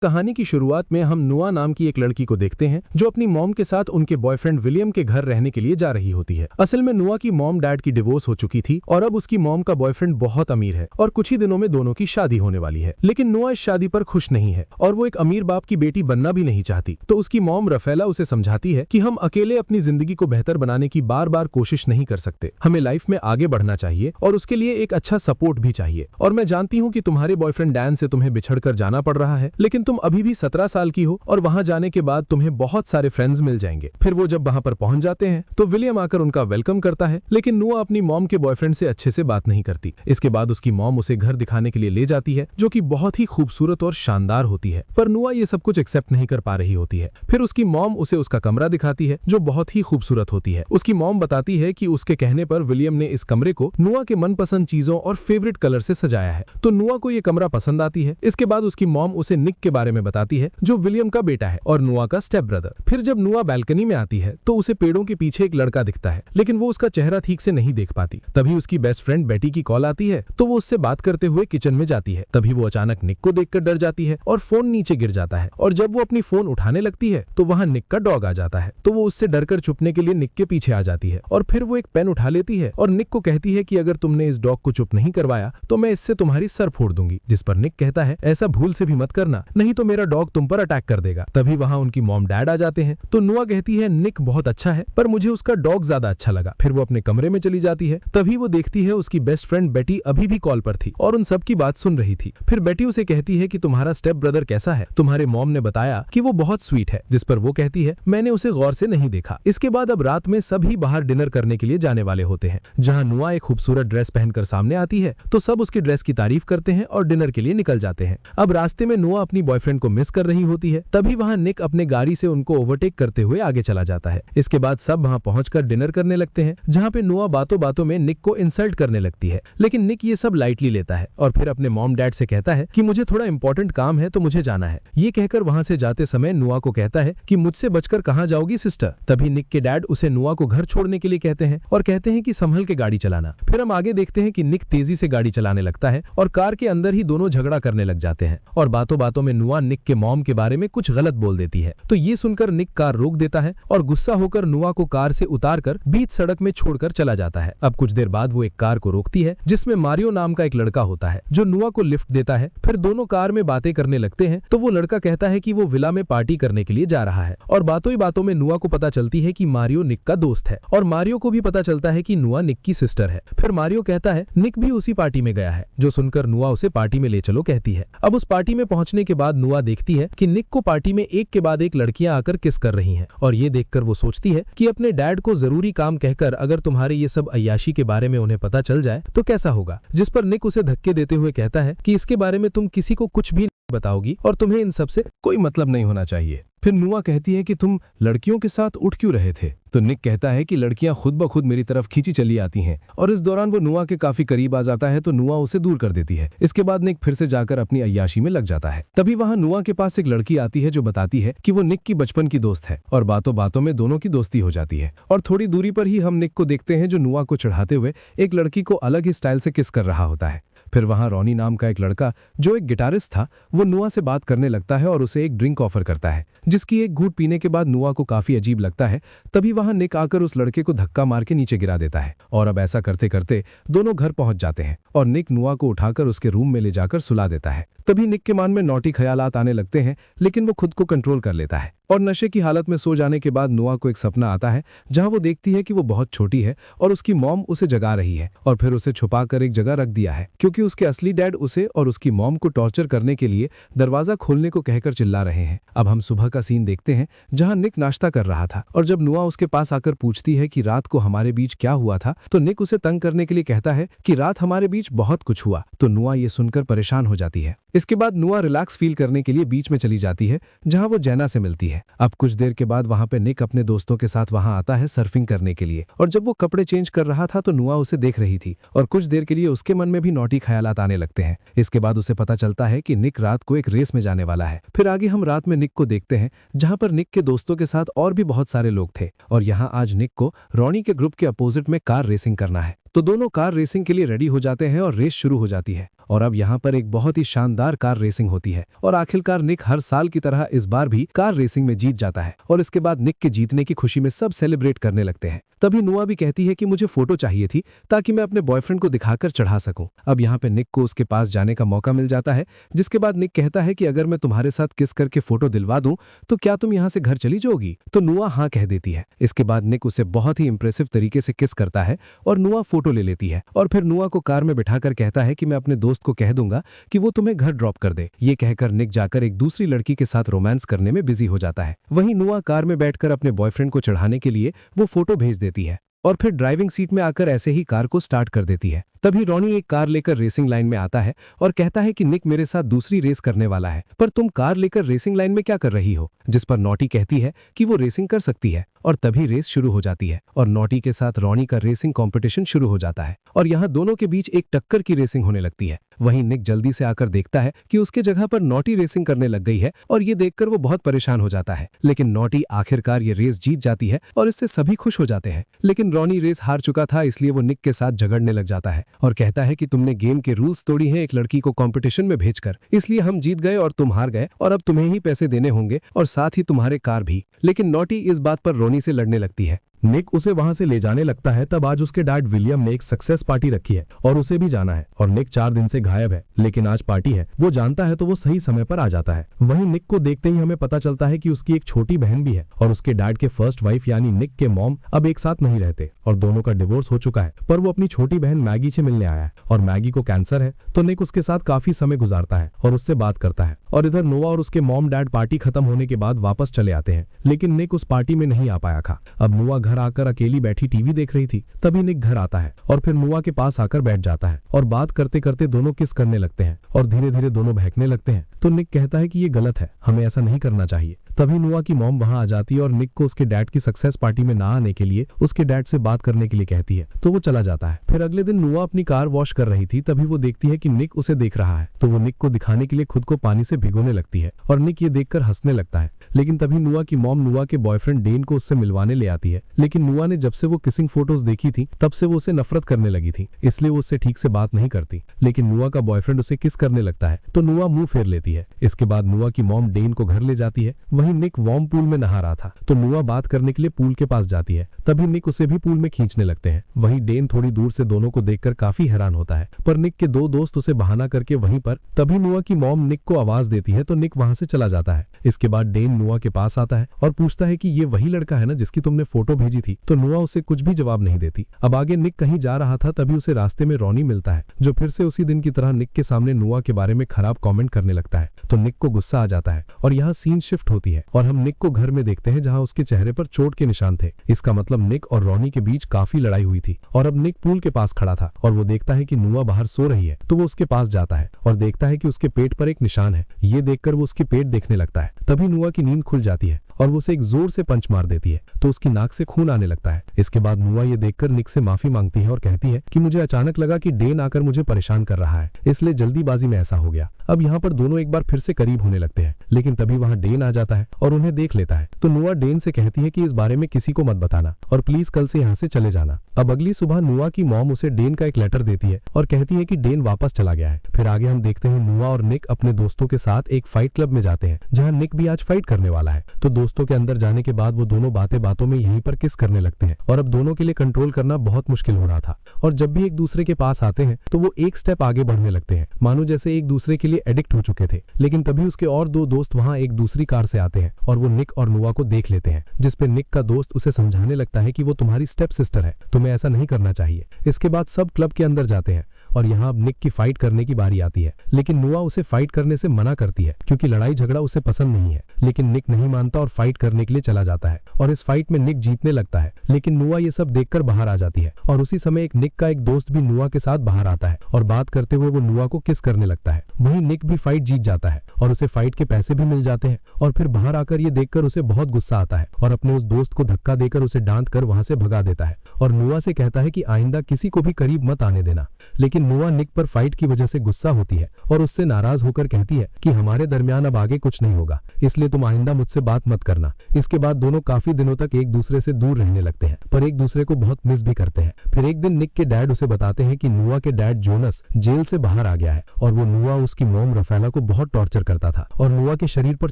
कहानी की शुरुआत में हम नुआ नाम की एक लड़की को देखते हैं जो अपनी मॉम के साथ उनके बॉयफ्रेंड विलियम के घर रहने के लिए जा रही होती है। असल में नुआ की मॉम डैड की डिवोर्स हो चुकी थी और अब उसकी मॉम का बॉयफ्रेंड बहुत अमीर है और कुछ ही दिनों में दोनों की शादी होने वाली है। लेकिन नुआ इस शादी पर खुश नहीं है और वो एक अमीर बाप की बेटी बनना भी नहीं चाहती। तो उसकी मॉम रफेला उसे समझाती है कि हम अकेले अपनी जिंदगी को बेहतर बनाने की बार बार कोशिश नहीं कर सकते, हमें लाइफ में आगे बढ़ना चाहिए और उसके लिए एक अच्छा सपोर्ट भी चाहिए। और मैं जानती हूँ कि तुम्हारे बॉयफ्रेंड डैन से तुम्हें बिछड़कर जाना पड़ रहा है, लेकिन तुम अभी भी 17 साल की हो और वहां जाने के बाद तुम्हें बहुत सारे फ्रेंड्स मिल जाएंगे। फिर वो जब वहां पर पहुंच जाते हैं तो विलियम आकर उनका वेलकम करता है, लेकिन नुआ अपनी मॉम के बॉयफ्रेंड से अच्छे से बात नहीं करती। इसके बाद उसकी मॉम उसे घर दिखाने के लिए ले जाती है जो कि बहुत ही खूबसूरत और शानदार होती है, पर नुआ ये सब कुछ एक्सेप्ट नहीं कर पा रही होती है। फिर उसकी मॉम उसे उसका कमरा दिखाती है जो बहुत ही खूबसूरत होती है। उसकी मॉम बताती है कि उसके कहने पर विलियम ने इस कमरे को नुआ के मनपसंद चीजों और फेवरेट कलर से सजाया है, तो नुआ को ये कमरा पसंद आती है। इसके बाद उसकी मॉम उसे निक के बारे में बताती है जो विलियम का बेटा है और नुआ का स्टेप ब्रदर। फिर जब नुआ बालकनी में आती है तो उसे पेड़ों के पीछे एक लड़का दिखता है, लेकिन वो उसका चेहरा ठीक से नहीं देख पाती। तभी उसकी बेस्ट फ्रेंड बेटी की कॉल आती है तो वो उससे बात करते हुए किचन में जाती है। तभी वो अचानक निक को देखकर डर जाती है और फोन नीचे गिर जाता है, और जब वो अपनी फोन उठाने लगती है तो वहां निक का डॉग आ जाता है। तो वो उससे डरकर छुपने के लिए निक के पीछे आ जाती है और फिर वो एक पेन उठा लेती है और निक को कहती है कि अगर तुमने इस डॉग को चुप नहीं करवाया तो मैं इससे तुम्हारी सर फोड़ दूंगी। जिस पर निक कहता है ऐसा भूल से भी मत करना, नहीं तो मेरा डॉग तुम पर अटैक कर देगा। तभी वहां उनकी मॉम डैड आ जाते हैं तो नुआ कहती है निक बहुत अच्छा है पर मुझे उसका डॉग ज्यादा अच्छा लगा। फिर वो अपने कमरे में चली जाती है। तभी वो देखती है उसकी बेस्ट फ्रेंड बेटी अभी भी कॉल पर थी और उन सब की बात सुन रही थी। फिर बेटी उसे कहती है कि तुम्हारा स्टेप ब्रदर कैसा है, तुम्हारे मॉम ने बताया कि वो बहुत स्वीट है। जिस पर वो कहती है मैंने उसे गौर से नहीं देखा। इसके बाद अब रात में सभी बाहर डिनर करने के लिए जाने वाले होते हैं, जहाँ नुआ एक खूबसूरत ड्रेस पहनकर सामने आती है तो सब उसकी ड्रेस की तारीफ करते हैं और डिनर के लिए निकल जाते हैं। अब रास्ते में नुआ अपनी बॉयफ्रेंड को मिस कर रही होती है। तभी वहां निक अपने गाड़ी से उनको ओवरटेक करते हुए आगे चला जाता है। इसके बाद सब वहां पहुंचकर डिनर करने लगते हैं, जहां पे नुआ बातों बातों में निक को इंसल्ट करने लगती है, लेकिन निक ये सब लाइटली लेता है और फिर अपने मॉम डैड से कहता है कि मुझे थोड़ा इंपॉर्टेंट काम है तो मुझे जाना है। ये कहकर वहां से जाते समय नुआ को कहता है कि मुझसे बचकर कहाँ जाओगी सिस्टर। तभी निक के डैड उसे नुआ को घर छोड़ने के लिए कहते हैं और कहते हैं कि संभल के गाड़ी चलाना। फिर हम आगे देखते हैं कि निक तेजी से गाड़ी चलाने लगता है और कार के अंदर ही दोनों झगड़ा करने लग जाते हैं और बातों बातों में नुआ निक के मॉम के बारे में कुछ गलत बोल देती है। तो ये सुनकर निक कार रोक देता है और गुस्सा होकर नुआ को कार से उतारकर बीच सड़क में छोड़कर चला जाता है। अब कुछ देर बाद वो एक कार को रोकती है जिसमें मारियो नाम का एक लड़का होता है जो नुआ को लिफ्ट देता है। फिर दोनों कार में बातें करने लगते हैं तो वो लड़का कहता है कि वो विला में पार्टी करने के लिए जा रहा है और बातों ही बातों में नुआ को पता चलती है कि मारियो निक का दोस्त है और मारियो को भी पता चलता है कि नुआ निक की सिस्टर है। फिर मारियो कहता है निक भी उसी पार्टी में गया है, जो सुनकर नुआ उसे पार्टी में ले चलो कहती है। अब उस पार्टी में पहुंचने के बाद नुआ देखती है कि निक को पार्टी में एक के बाद एक लड़कियां आकर किस कर रही हैं और ये देखकर वो सोचती है कि अपने डैड को जरूरी काम कहकर अगर तुम्हारे ये सब अय्याशी के बारे में उन्हें पता चल जाए तो कैसा होगा। जिस पर निक उसे धक्के देते हुए कहता है कि इसके बारे में तुम किसी को कुछ भी बताओगी और तुम्हें इन सब से कोई मतलब नहीं होना चाहिए। फिर नुआ कहती है कि तुम लड़कियों के साथ उठ क्यों रहे थे, तो निक कहता है कि लड़कियां खुद ब खुद मेरी तरफ खींची चली आती हैं और इस दौरान वो नुआ के काफी करीब आ जाता है तो नुआ उसे दूर कर देती है। इसके बाद निक फिर से जाकर अपनी अय्याशी में लग जाता है। तभी वहां नुआ के पास एक लड़की आती है जो बताती है कि वो निक की बचपन की दोस्त है और बातों बातों में दोनों की दोस्ती हो जाती है। और थोड़ी दूरी पर ही हम निक को देखते हैं जो नुआ को चढ़ाते हुए एक लड़की को अलग ही स्टाइल से किस कर रहा होता है। फिर वहां रॉनी नाम का एक लड़का जो एक गिटारिस्ट था वो नुआ से बात करने लगता है और उसे एक ड्रिंक ऑफर करता है, जिसकी एक घूंट पीने के बाद नुआ को काफी अजीब लगता है। तभी वहां निक आकर उस लड़के को धक्का मार के नीचे गिरा देता है और अब ऐसा करते करते दोनों घर पहुंच जाते हैं और निक नुआ को उठाकर उसके रूम में ले जाकर सुला देता है। तभी निक के मन में नौटी ख्यालात आने लगते हैं, लेकिन वो खुद को कंट्रोल कर लेता है और नशे की हालत में सो जाने के बाद नुआ को एक सपना आता है जहां वो देखती है कि वो बहुत छोटी है और उसकी मॉम उसे जगा रही है और फिर उसे छुपाकर एक जगह रख दिया है, क्योंकि उसके असली डैड उसे और उसकी मॉम को टॉर्चर करने के लिए दरवाजा खोलने को कहकर चिल्ला रहे हैं। अब हम सुबह का सीन देखते हैं जहां निक नाश्ता कर रहा था और जब नुआ उसके पास आकर पूछती है कि रात को हमारे बीच क्या हुआ था तो निक उसे तंग करने के लिए कहता है कि रात हमारे बीच बहुत कुछ हुआ। तो नुआ ये सुनकर परेशान हो जाती है। इसके बाद नुआ रिलैक्स फील करने के लिए बीच में चली जाती है जहां वो जैना से मिलती है। अब कुछ देर के बाद वहां पे निक अपने दोस्तों के साथ वहां आता है सर्फिंग करने के लिए और जब वो कपड़े चेंज कर रहा था तो नुआ उसे देख रही थी और कुछ देर के लिए उसके मन में भी नौटी ख्यालात आने लगते हैं। इसके बाद उसे पता चलता है कि निक रात को एक रेस में जाने वाला है। फिर आगे हम रात में निक को देखते हैं जहां पर निक के दोस्तों के साथ और भी बहुत सारे लोग थे और यहाँ आज निक को रॉनी के ग्रुप के अपोजिट में कार रेसिंग करना है। तो दोनों कार रेसिंग के लिए रेडी हो जाते हैं और रेस शुरू हो जाती है। और अब यहाँ पर एक बहुत ही शानदार कार रेसिंग होती है और आखिरकार निक हर साल की तरह इस बार भी कार रेसिंग में जीत जाता है और इसके बाद निक के जीतने की खुशी में सब सेलिब्रेट करने लगते हैं। तभी नुआ भी कहती है कि मुझे फोटो चाहिए थी ताकि मैं अपने बॉयफ्रेंड को दिखाकर चढ़ा सकूं। अब यहाँ पे निक को उसके पास जाने का मौका मिल जाता है, जिसके बाद निक कहता है कि अगर मैं तुम्हारे साथ किस करके फोटो दिलवा दूं तो क्या तुम यहाँ से घर चली जाओगी? तो नुआ हाँ कह देती है। इसके बाद निक उसे बहुत ही इंप्रेसिव तरीके से किस करता है और नुआ फोटो ले लेती है और फिर नुआ को कार में बिठाकर कहता है कि मैं अपने दोस्त को कह दूंगा कि वो तुम्हें घर ड्रॉप कर दे। ये कहकर निक जाकर एक दूसरी लड़की के साथ रोमांस करने में बिजी हो जाता है। वहीं नुआ कार में बैठकर अपने बॉयफ्रेंड को चढ़ाने के लिए वो फोटो भेज देती है और फिर ड्राइविंग सीट में आकर ऐसे ही कार को स्टार्ट कर देती है। तभी रॉनी एक कार लेकर रेसिंग लाइन में आता है और कहता है कि निक मेरे साथ दूसरी रेस करने वाला है, पर तुम कार लेकर रेसिंग लाइन में क्या कर रही हो? जिस पर नॉटी कहती है कि वो रेसिंग कर सकती है और तभी रेस शुरू हो जाती है और नॉटी के साथ रॉनी का रेसिंग कंपटीशन शुरू हो जाता है और यहाँ दोनों के बीच एक टक्कर की रेसिंग होने लगती है। वहीं निक जल्दी से आकर देखता है कि उसके जगह पर नॉटी रेसिंग करने लग गई है और ये देखकर वो बहुत परेशान हो जाता है, लेकिन नॉटी आखिरकार ये रेस जीत जाती है और इससे सभी खुश हो जाते हैं। लेकिन रॉनी रेस हार चुका था, इसलिए वो निक के साथ झगड़ने लग जाता है और कहता है कि तुमने गेम के रूल्स तोड़ी हैं एक लड़की को कंपटीशन में भेजकर, इसलिए हम जीत गए और तुम हार गए और अब तुम्हें ही पैसे देने होंगे और साथ ही तुम्हारे कार भी। लेकिन नॉटी इस बात पर रॉनी से लड़ने लगती है। निक उसे वहां से ले जाने लगता है। तब आज उसके डैड विलियम ने एक सक्सेस पार्टी रखी है और उसे भी जाना है और निक 4 दिन से गायब है, लेकिन आज पार्टी है, वो जानता है तो वो सही समय पर आ जाता है। वहीं निक को देखते ही हमें पता चलता है कि उसकी एक छोटी बहन भी है और उसके डैड के फर्स्ट वाइफ यानी निक के मॉम अब एक साथ नहीं रहते और दोनों का डिवोर्स हो चुका है, पर वो अपनी छोटी बहन मैगी से मिलने आया है और मैगी को कैंसर है, तो निक उसके साथ काफी समय गुजारता है और उससे बात करता है। और इधर नोआ और उसके मॉम डैड पार्टी खत्म होने के बाद वापस चले आते हैं, लेकिन निक उस पार्टी में नहीं आ पाया था। अब नोआ घर आकर अकेली बैठी टीवी देख रही थी, तभी निक घर आता है और फिर नुआ के पास आकर बैठ जाता है और बात करते करते दोनों किस करने लगते हैं और धीरे धीरे दोनों बहकने लगते हैं। तो निक कहता है कि ये गलत है, हमें ऐसा नहीं करना चाहिए। तभी नुआ की मॉम वहां आ जाती है और निक को उसके डैड की सक्सेस पार्टी में ना आने के लिए उसके डैड से बात करने के लिए कहती है, तो वो चला जाता है। फिर अगले दिन नुआ अपनी कार वॉश कर रही थी, तभी वो देखती है कि निक उसे देख रहा है, तो वो निक को दिखाने के लिए खुद को पानी से भिगोने लगती है और निक ये देखकर हंसने लगता है। लेकिन तभी नुआ की मॉम नुआ के बॉयफ्रेंड डेन को उससे मिलवाने ले आती है, लेकिन नुआ ने जब से वो किसिंग फोटोज देखी थी तब से वो उसे नफरत करने लगी थी, इसलिए वो उससे ठीक से बात नहीं करती। लेकिन नुआ का बॉयफ्रेंड उसे किस करने लगता है तो नुआ मुंह फेर लेती है। इसके बाद नुआ की मॉम डेन को घर ले जाती है। वहीं निक वार्म पूल में नहा रहा था, तो नुआ बात करने के लिए पूल के पास जाती है, तभी निक उसे भी पूल में खींचने लगते हैं। वहीं डेन थोड़ी दूर से दोनों को देखकर काफी हैरान होता है, पर निक के 2 दोस्त उसे बहाना करके वहीं पर। तभी नुआ की मॉम निक को आवाज देती है, तो निक वहां से चला जाता है। इसके बाद डेन नुआ के पास आता है और पूछता है कि ये वही लड़का है ना जिसकी तुमने फोटो भेजी थी, तो नुआ उसे कुछ भी जवाब नहीं देती। अब आगे निक कहीं जा रहा था, तभी उसे रास्ते में रॉनी मिलता है, जो फिर से उसी दिन की तरह निक के सामने नुआ के बारे में खराब कमेंट करने लगता है। तो निक को गुस्सा आ जाता है और यहाँ सीन शिफ्ट होती है और हम निक को घर में देखते हैं जहाँ उसके चेहरे पर चोट के निशान थे। इसका मतलब निक और रॉनी के बीच काफी लड़ाई हुई थी और अब निक पूल के पास खड़ा था और वो देखता है कि नुआ बाहर सो रही है, तो वो उसके पास जाता है और देखता है कि उसके पेट पर एक निशान है। ये देखकर वो उसके पेट देखने लगता है। तभी नुआ की नींद खुल जाती है और वो उसे एक जोर से पंच मार देती है, तो उसकी नाक से खून आने लगता है। इसके बाद नुआ ये देखकर निक से माफी मांगती है और कहती है कि मुझे अचानक लगा कि डेन आकर मुझे परेशान कर रहा है, इसलिए जल्दीबाजी में ऐसा हो गया। अब यहाँ पर दोनों एक बार फिर से करीब होने लगते हैं, लेकिन तभी वहाँ डेन आ जाता है और उन्हें देख लेता है। तो नुआ डेन से कहती है कि इस बारे में किसी को मत बताना और प्लीज कल से यहाँ से चले जाना। अब अगली सुबह नुआ की मॉम उसे डेन का एक लेटर देती है और कहती है कि डेन वापस चला गया है। फिर आगे हम देखते हैं नुआ और निक अपने दोस्तों के साथ एक फाइट क्लब में जाते हैं, जहाँ निक भी आज फाइट करने वाला है। तो दोस्तों के अंदर जाने के बाद वो दोनों बातें बातों में यहीं पर किस करने लगते हैं और अब दोनों के लिए कंट्रोल करना बहुत मुश्किल हो रहा था। और जब भी एक दूसरे के पास आते हैं तो वो एक स्टेप आगे बढ़ने लगते हैं, मानो जैसे एक दूसरे के लिए एडिक्ट हो चुके थे। लेकिन तभी उसके और 2 दोस्त वहाँ एक दूसरी कार से आते हैं और वो निक और नुआ को देख लेते हैं, जिसपे निक का दोस्त उसे समझाने लगता है कि वो तुम्हारी स्टेप सिस्टर है, तुम्हें ऐसा नहीं करना चाहिए। इसके बाद सब क्लब के अंदर जाते हैं और यहाँ अब निक की फाइट करने की बारी आती है, लेकिन नुआ उसे फाइट करने से मना करती है क्योंकि लड़ाई झगड़ा उसे पसंद नहीं है। लेकिन निक नहीं मानता और फाइट करने के लिए चला जाता है और इस फाइट में निक जीतने लगता है। लेकिन नुआ ये सब देखकर बाहर आ जाती है और उसी समय एक निक का एक दोस्त भी नुआ के साथ बाहर आता है और बात करते हुए वो नुआ को किस करने लगता है। वहीं निक भी फाइट जीत जाता है और उसे फाइट के पैसे भी मिल जाते हैं और फिर बाहर आकर ये देखकर उसे बहुत गुस्सा आता है और अपने उस दोस्त को धक्का देकर उसे डांट कर वहां से भगा देता है और नुआ से कहता है कि आइंदा किसी को भी करीब मत आने देना। लेकिन लेकिन नुआ निक पर फाइट की वजह से गुस्सा होती है और उससे नाराज होकर कहती है कि हमारे दरमियान अब आगे कुछ नहीं होगा, इसलिए तुम आइंदा मुझसे बात मत करना। इसके बाद दोनों काफी दिनों तक एक दूसरे से दूर रहने लगते हैं, पर एक दूसरे को बहुत मिस भी करते हैं। फिर एक दिन निक के डैड उसे बताते हैं कि नुआ के डैड जोनस जेल से बाहर आ गया है और वो नुआ उसकी मॉम रफेला को बहुत टॉर्चर करता था और नुआ के शरीर पर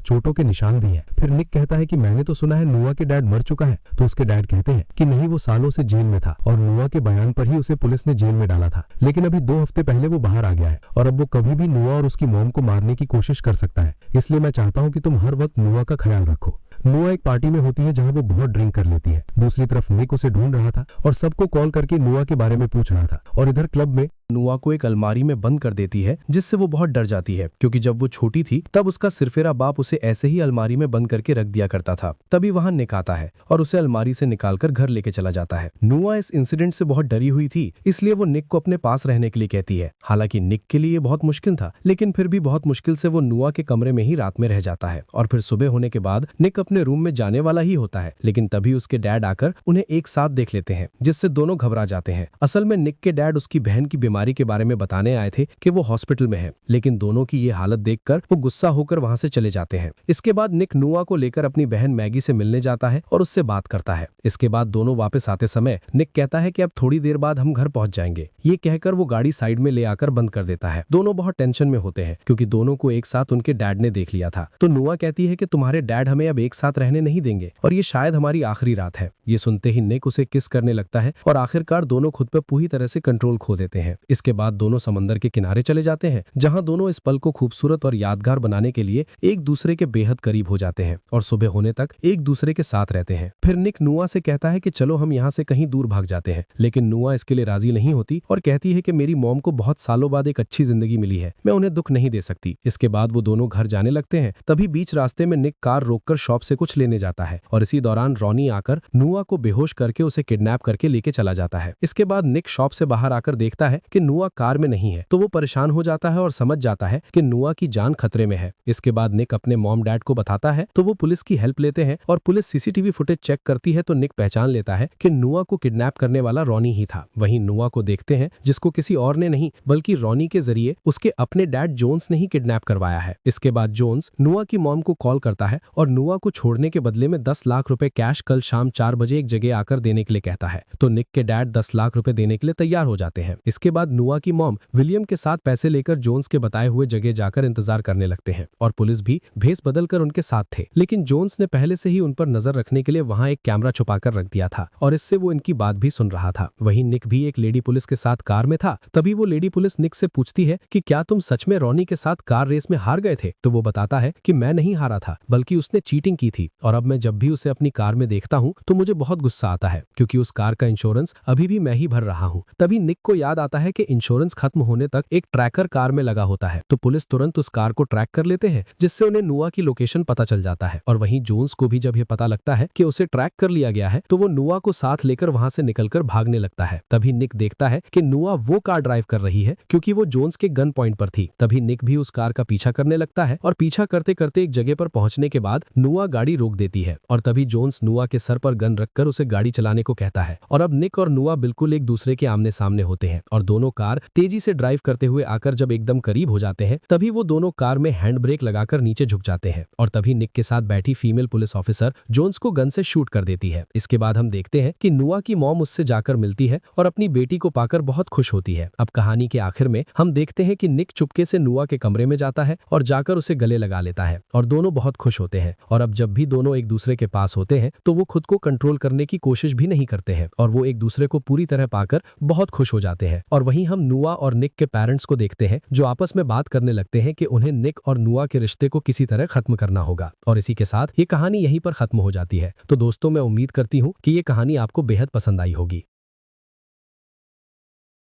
चोटों के निशान भी हैं। फिर निक कहता है कि मैंने तो सुना है नुआ के डैड मर चुका है, तो उसके डैड कहते हैं कि नहीं, वो सालों से जेल में था और नुआ के बयान पर ही उसे पुलिस ने जेल में डाला था, लेकिन अभी 2 हफ्ते पहले वो बाहर आ गया है और अब वो कभी भी नुआ और उसकी मॉम को मारने की कोशिश कर सकता है। इसलिए मैं चाहता हूँ कि तुम हर वक्त नुआ का ख्याल रखो। नुआ एक पार्टी में होती है जहां वो बहुत ड्रिंक कर लेती है। दूसरी तरफ निक उसे ढूंढ रहा था और सबको कॉल करके नुआ के बारे में पूछ रहा था, और इधर क्लब में नुआ को एक अलमारी में बंद कर देती है, जिससे वो बहुत डर जाती है, क्योंकि जब वो छोटी थी तब उसका सिरफिरा बाप उसे ऐसे ही अलमारी में बंद करके रख दिया करता था। तभी वहां निक आता है और उसे अलमारी से निकालकर घर लेके चला जाता है। नुआ इस इंसिडेंट से बहुत डरी हुई थी, इसलिए वो निक को अपने पास रहने के लिए कहती है। हालांकि निक के लिए बहुत मुश्किल था, लेकिन फिर भी बहुत मुश्किल से वो नुआ के कमरे में ही रात में रह जाता है। और फिर सुबह होने के बाद निक अपने रूम में जाने वाला ही होता है, लेकिन तभी उसके डैड आकर उन्हें एक साथ देख लेते हैं, जिससे दोनों घबरा जाते हैं। असल में निक के डैड उसकी बहन की बीमारी के बारे में बताने आए थे कि वो हॉस्पिटल में है, लेकिन दोनों की ये हालत देखकर वो गुस्सा होकर वहां से चले जाते हैं। इसके बाद निक नुआ को लेकर अपनी बहन मैगी से मिलने जाता है और उससे बात करता है। इसके बाद दोनों वापस आते समय निक कहता है कि अब थोड़ी देर बाद हम घर पहुंच जाएंगे। ये कहकर वो गाड़ी साइड में ले आकर बंद कर देता है। दोनों बहुत टेंशन में होते हैं, क्योंकि दोनों को एक साथ उनके डैड ने देख लिया था। तो नुआ कहती है कि तुम्हारे डैड हमें अब एक साथ रहने नहीं देंगे और ये शायद हमारी आखिरी रात है। ये सुनते ही निक उसे किस करने लगता है और आखिरकार दोनों खुद पर पूरी तरह से कंट्रोल खो देते हैं। इसके बाद दोनों समंदर के किनारे चले जाते हैं, जहां दोनों इस पल को खूबसूरत और यादगार बनाने के लिए एक दूसरे के बेहद करीब हो जाते हैं और सुबह होने तक एक दूसरे के साथ रहते हैं। फिर निक नुआ से कहता है कि चलो हम यहाँ से कहीं दूर भाग जाते हैं, लेकिन नुआ इसके लिए राजी नहीं होती और कहती है कि मेरी मॉम को बहुत सालों बाद एक अच्छी जिंदगी मिली है, मैं उन्हें दुख नहीं दे सकती। इसके बाद वो दोनों घर जाने लगते हैं। तभी बीच रास्ते में निक कार रोककर शॉप से कुछ लेने जाता है और इसी दौरान रॉनी आकर नुआ को बेहोश करके उसे किडनैप करके लेके चला जाता है। इसके बाद निक शॉप से बाहर आकर देखता है कि नुआ कार में नहीं है, तो वो परेशान हो जाता है और समझ जाता है कि नुआ की जान खतरे में है। इसके बाद निक अपने मॉम डैड को बताता है, तो वो पुलिस की हेल्प लेते हैं और पुलिस सीसीटीवी फुटेज चेक करती है, तो निक पहचान लेता है कि नुआ को किडनैप करने वाला रॉनी ही था। वहीं नुआ को देखते हैं, जिसको किसी और ने नहीं बल्कि रॉनी के जरिए उसके अपने डैड जोन्स ने ही किडनैप करवाया है। इसके बाद जोन्स नुआ की मॉम को कॉल करता है और नुआ को छोड़ने के बदले में 10 लाख रुपए कैश कल शाम 4 बजे एक जगह आकर देने के लिए कहता है। तो निक के डैड 10 लाख रुपए देने के लिए तैयार हो जाते हैं। इसके बाद नुआ की मॉम विलियम के साथ पैसे लेकर जोन्स के बताए हुए जगह जाकर इंतजार करने लगते हैं और पुलिस भी भेस बदलकर उनके साथ थे, लेकिन जोन्स ने पहले से ही उन पर नजर रखने के लिए वहां एक कैमरा छुपाकर रख दिया था और इससे वो इनकी बात भी सुन रहा था। वहीं निक भी एक लेडी पुलिस के साथ कार में था। तभी वो लेडी पुलिस निक से पूछती है कि क्या तुम सच में रॉनी के साथ कार रेस में हार गए थे? तो वो बताता है कि मैं नहीं हारा था, बल्कि उसने चीटिंग की थी और अब मैं जब भी उसे अपनी कार में देखता हूँ तो मुझे बहुत गुस्सा आता है, क्योंकि उस कार का इंश्योरेंस अभी भी मैं ही भर रहा हूँ। तभी निक को याद आता है कि इंश्योरेंस खत्म होने तक एक ट्रैकर कार में लगा होता है, तो पुलिस तुरंत उस कार को ट्रैक कर लेते हैं, जिससे उन्हें नुआ की लोकेशन पता चल जाता है। और वहीं जोन्स को भी जब ये पता लगता है कि उसे ट्रैक कर लिया गया है, तो वो नुआ को साथ लेकर वहां से निकलकर भागने लगता है। तभी निक देखता है कि नुआ वो कार ड्राइव कर रही है, क्योंकि वो जोन्स के गन पॉइंट पर थी। तभी निक भी उस कार का पीछा करने लगता है और पीछा करते करते एक जगह पर पहुंचने के बाद नुआ गाड़ी रोक देती है और तभी जोन्स नुआ के सर पर गन रखकर उसे गाड़ी चलाने को कहता है। और अब निक और नुआ बिल्कुल एक दूसरे के आमने सामने होते हैं और दोनों कार तेजी से ड्राइव करते हुए आकर जब एकदम करीब हो जाते हैं, तभी वो दोनों कार में हैंड ब्रेक लगाकर नीचे झुक जाते हैं और तभी निक के साथ बैठी फीमेल पुलिस ऑफिसर जोन्स को गन से शूट कर देती है। इसके बाद हम देखते हैं कि नुआ की मॉम उससे जाकर मिलती है और अपनी बेटी को पाकर बहुत खुश होती है। अब कहानी के आखिर में हम देखते हैं कि निक चुपके से नुआ के कमरे में जाता है और जाकर उसे गले लगा लेता है और दोनों बहुत खुश होते हैं। और अब जब भी दोनों एक दूसरे के पास होते हैं तो वो खुद को कंट्रोल करने की कोशिश भी नहीं करते हैं और वो एक दूसरे को पूरी तरह पाकर बहुत खुश हो जाते हैं। और वहीं हम नुआ और निक के पेरेंट्स को देखते हैं, जो आपस में बात करने लगते हैं कि उन्हें निक और नुआ के रिश्ते को किसी तरह खत्म करना होगा। और इसी के साथ ये कहानी यहीं पर खत्म हो जाती है। तो दोस्तों, मैं उम्मीद करती हूँ कि ये कहानी आपको बेहद पसंद आई होगी।